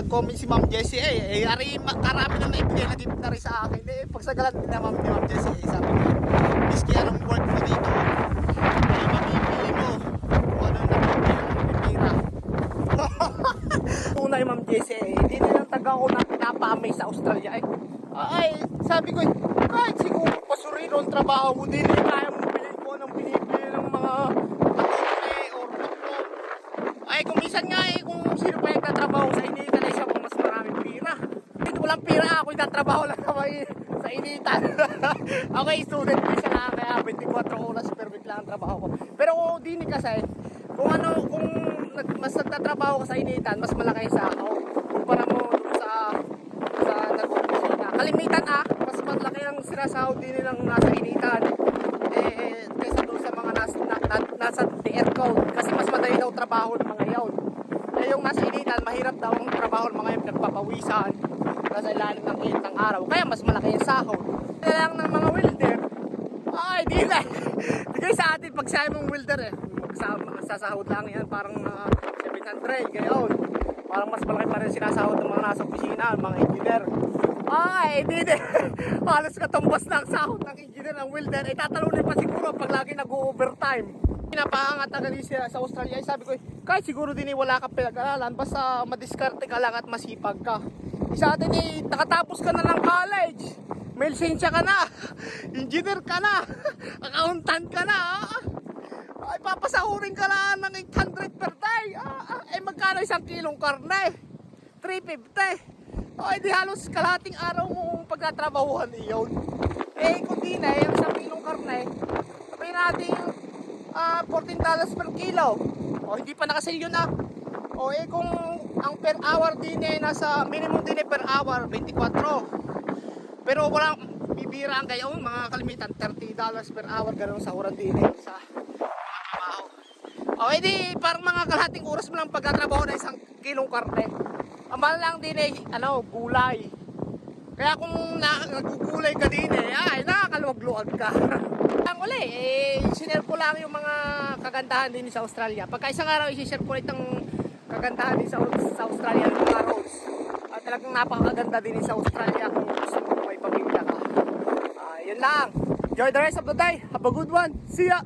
nag-comment si Ma'am Jessie ari karami na naibigay na gift na rin sa akin pagsagalan din na Ma'am Jessie sabi ko miski anong work mo dito mamimili mo kung ano na pipira. Tunay Ma'am Jessie hindi nilang taga ko na napamay sa Australia ay sabi ko kahit siguro pasuriro ang trabaho mo din kaya mo bilhin ko ng binibili ng mga ay kung minsan nga kung sino pa yung tatrabaho sa initan ay siya po mas maraming pira. Dito walang pira ako yung tatrabaho lang naman sa initan. Ako ay student ko isa lang kaya 24 oras per week lang ang trabaho ko. Pero din kasi kung mas nagtatrabaho ka sa initan mas malaki yung sahod kumpara mo sa nag-opisina. Kalimitan mas malaki ang sinasahod din nilang nasa initan kaysa doon sa mga nasa DR code kasi mas madali daw trabaho ng mga yawn. Yung nasa initan mahirap daw ang trabaho ng mga yawn nagpapawisan nasa ilalim ng init ng araw kaya mas malaki yung sahod. Kaya lang ng mga welder ay di na di kayo sa atin pag sabi mong welder magsasahod lang yan parang 700 gayon parang mas malaki pa rin sinasahod ng mga nasa opisina mga engineer. Ay, hindi halos katumbas na ang sahod ng engineer ng welder. Tatalunin pa siguro pag lagi nag-overtime. Pinapaangat agad siya sa Australia. Sabi ko, kahit siguro din wala ka pinag-aralan, basta madiskarte ka lang at masipag ka. Sa atin nakatapos ka na ng college. May lisensya ka na. Engineer ka na. Accountant ka na. Ay, papasahurin ka na ng 800 per day. Magkano isang kilong karne? 350. Ay di halos kalahating araw mong pagtatrabahuhan iyon. Kung di na, yung isang kilong karne, sabihin natin $14 per kilo. Hindi pa nakasil yun kung ang per hour din nasa minimum din per hour, 24. Pero walang bibiraan kayo, mga kalimitan, $30 per hour, ganun sa huran din sa trabaho. Di parang mga kalahating oras mo lang pagtatrabaho na isang kilong karne. Ang mahal lang din gulay. Kaya kung nagugulay ka din nakakaluwag-luwag ka. Ang uli, sinare ko lang yung mga kagandahan din sa Australia. Pagka isang araw, isishare ko itong kagandahan din sa Australia ng mga roads. Talagang napakaganda din sa Australia kung gusto mo may pamilya ka. Yun lang. Enjoy the rest of the day. Have a good one. See ya!